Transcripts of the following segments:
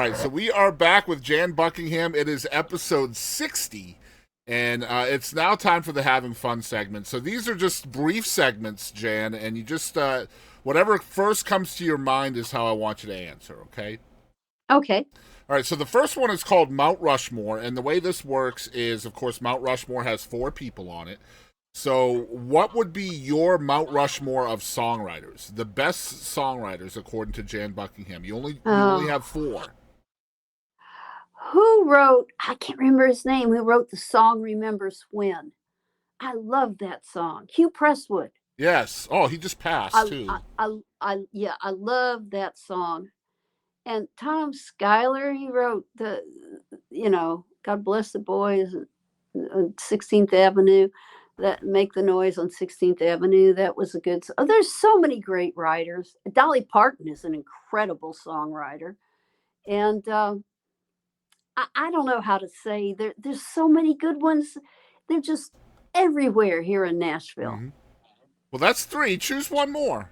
All right, so we are back with Jan Buckingham. It is episode 60, and it's now time for the having fun segment. So these are just brief segments, Jan, and you just, whatever first comes to your mind is how I want you to answer, okay? Okay. All right, so the first one is called Mount Rushmore, and the way this works is, of course, Mount Rushmore has four people on it. So, what would be your Mount Rushmore of songwriters? The best songwriters, according to Jan Buckingham. You only Oh, have four. who wrote? I can't remember his name. Who wrote the song "Remembers When"? I love that song. Hugh Presswood. Yes. Oh, he just passed too. Yeah, I love that song. And Tom Schuyler, he wrote God Bless the Boys on 16th Avenue. That Make the Noise on 16th Avenue. That was a good. Oh, there's so many great writers. Dolly Parton is an incredible songwriter, and I don't know how to say there's so many good ones. They're just everywhere here in Nashville. Hmm. Well, that's three. Choose one more.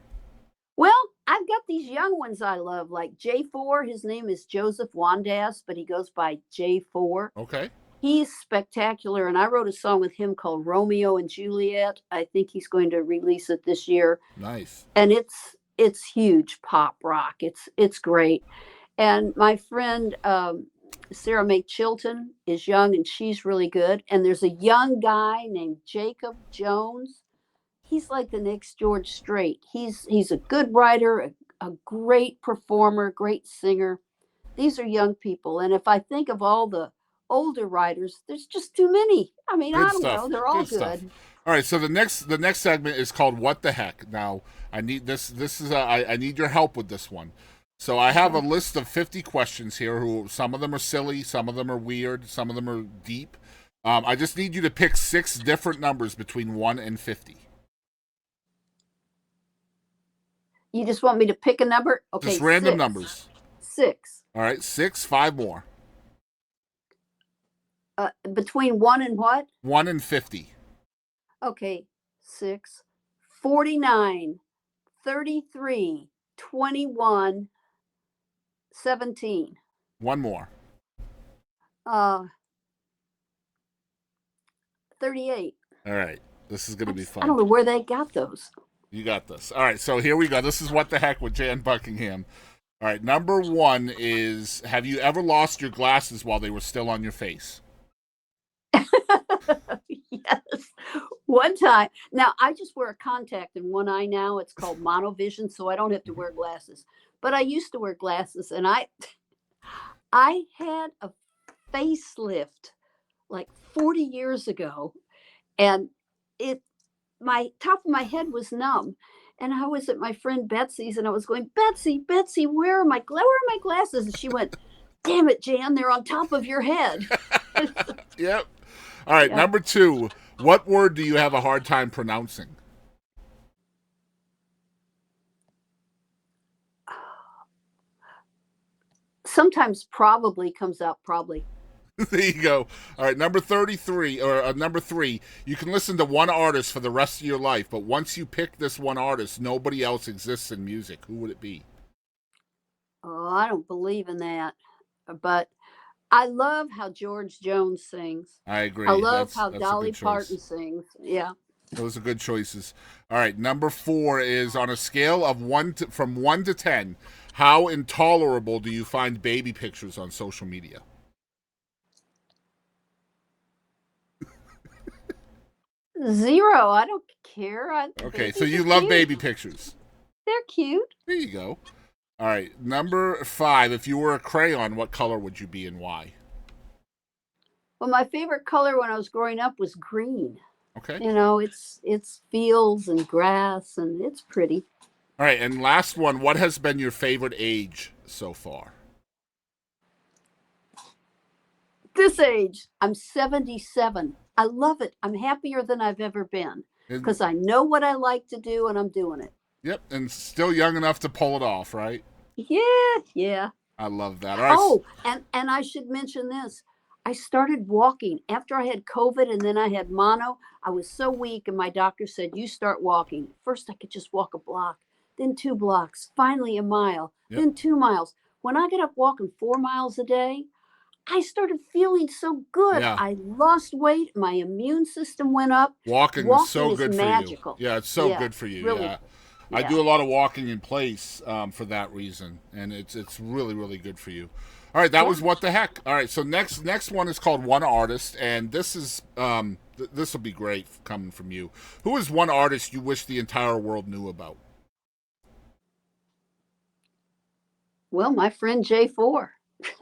Well, I've got these young ones I love, like J4. His name is Joseph Wandas, but he goes by J4. Okay. He's spectacular, and I wrote a song with him called Romeo and Juliet. I think he's going to release it this year, Nice. and it's huge pop rock. It's great. And my friend Sarah Mae Chilton is young and she's really good. And there's a young guy named Jacob Jones. He's like the next George Strait. He's a good writer, a great performer, great singer. These are young people. And if I think of all the older writers, there's just too many. I mean, I Good don't stuff. know. They're all Good stuff. good. All right. So the next segment is called "What the Heck." Now I need this. This is I need your help with this one. So I have a Okay. list of 50 questions here. Who some of them are silly, some of them are weird, some of them are deep. I just need you to pick six different numbers between 1 and 50. You just want me to pick a number? Just Okay, random six. numbers. Six. All right. Six. Five more. Between one and what? 1 and 50. Okay, 6, 49, 33, 21, 17. One more. Uh, 38. All right. This is gonna be I fun. don't know where they got those. You got this. All right. So here we go. This is what the heck with Jan Buckingham. All right. Number one is: have you ever lost your glasses while they were still on your face? Yes. One time. Now, I just wear a contact in one eye now. It's called monovision, so I don't have to Mhm. wear glasses. But I used to wear glasses, and I had a facelift like 40 years ago, and it my top of my head was numb. And I was at my friend Betsy's, and I was going, Betsy, where are my glasses? And she went, damn it, Jan, they're on top of your head. Yep. All right. Yeah. Number two: what word do you have a hard time pronouncing? Sometimes probably comes out probably. There you go. All right. Number 33 or number three: you can listen to one artist for the rest of your life, but once you pick this one artist, nobody else exists in music. Who would it be? Oh, I don't believe in that. But I love how George Jones sings. I I agree. love That's how that's a Dolly good Parton choice. sings. Yeah. Those are good choices. All right, number four is on a scale of from 1 to 10. How intolerable do you find baby pictures on social media? 0. I don't care. Okay, so Babies are you love cute. baby pictures. They're cute. There you go. All right, number five. If you were a crayon, what color would you be and why? Well, my favorite color when I was growing up was green. Okay. It's fields and grass, and it's pretty. All right, and last one. What has been your favorite age so far? This age, I'm 77. I love it. I'm happier than I've ever been And, because I know what I like to do and I'm doing it. yep, and still young enough to pull it off, right? Yeah, yeah. I love that. All right. Oh, and I should mention this. I started walking after I had COVID and then I had mono. I was so weak, and my doctor said, "You start walking." First, I could just walk a block, then 2 blocks, finally a mile, Yep. then 2 miles. when I got up walking 4 miles a day, I started feeling so good. Yeah. I lost weight. My immune system went up. Walking is Walking so is good for you. magical. Yeah, it's so Yeah, good for you. really. Yeah. I Yeah. do a lot of walking in place for that reason, and it's really really good for you. All right, that Yeah. was what the heck. All right, so next one is called One Artist, and this is this will be great coming from you. Who is one artist you wish the entire world knew about? Well, my friend J4.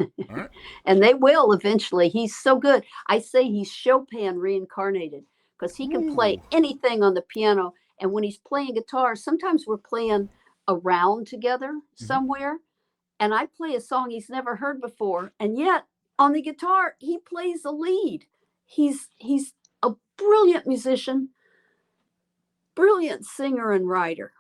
All right. And they will eventually. He's so good. I say he's Chopin reincarnated because he can play Ooh. anything on the piano. And when he's playing guitar, sometimes we're playing around together Hmm. somewhere, and I play a song he's never heard before, and yet on the guitar he plays the lead. He's a brilliant musician, brilliant singer and writer.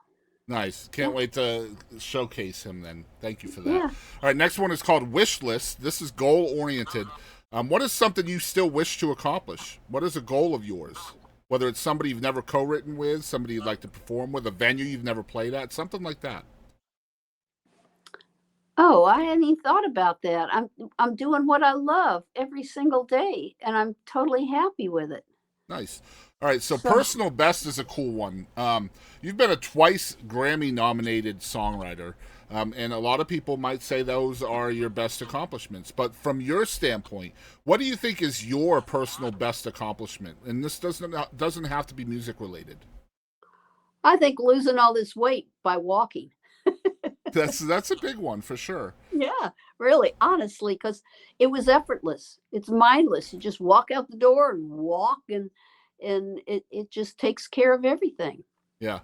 Nice. Can't Yeah, wait to showcase him then. Thank you for that. yeah. All right, next one is called Wish List. This is goal oriented. What is something you still wish to accomplish? What is a goal of yours? Whether it's somebody you've never co written with, somebody you'd like to perform with, a venue you've never played at, something like that. Oh, I hadn't even thought about that. I'm doing what I love every single day, and I'm totally happy with it. Nice. All right, so So, personal best is a cool one. You've been a twice Grammy nominated songwriter, and a lot of people might say those are your best accomplishments. But from your standpoint, what do you think is your personal best accomplishment? And this doesn't have to be music related. I think losing all this weight by walking. That's a big one for sure. Yeah, really, honestly, because it was effortless. It's mindless. You just walk out the door and walk, and it just takes care of everything. Yeah.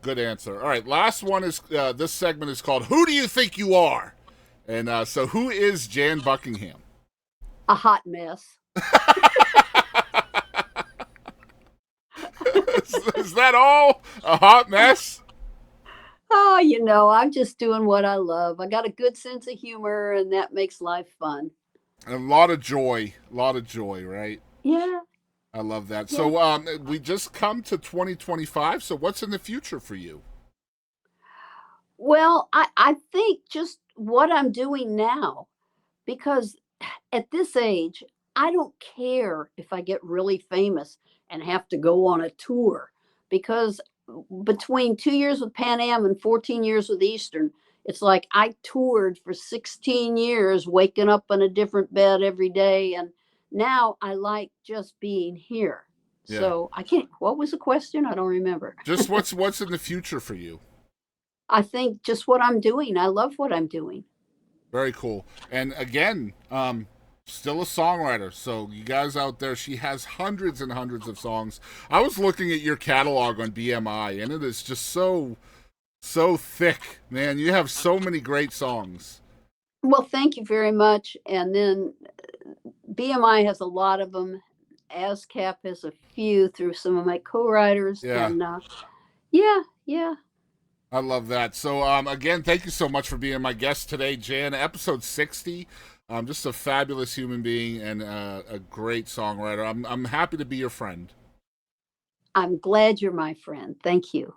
Good answer. All right, last one is this segment is called "Who Do You Think You Are?" And so, who is Jan Buckingham? A hot mess. Is that all? A hot mess? Oh, I'm just doing what I love. I got a good sense of humor, and that makes life fun. A lot of joy. A lot of joy, right? Yeah, I love that. yeah. So we just come to 2025. So what's in the future for you? Well, I think just what I'm doing now, because at this age, I don't care if I get really famous and have to go on a tour, because between 2 years with Pan Am and 14 years with Eastern, it's like I toured for 16 years, waking up in a different bed every day. And now I like just being here. Yeah. So I can't, what was the question? I don't remember. Just what's in the future for you? I think just what I'm doing. I love what I'm doing. Very cool. And again, still a songwriter. So you guys out there, she has hundreds and hundreds of songs. I was looking at your catalog on BMI, and it is just so thick, man. You have so many great songs. Well, thank you very much. And then BMI has a lot of them. ASCAP has a few through some of my co-writers. Yeah. And yeah, yeah. I love that. So, again, thank you so much for being my guest today, Jan. Episode 60. Just a fabulous human being and a great songwriter. I'm happy to be your friend. I'm glad you're my friend. Thank you.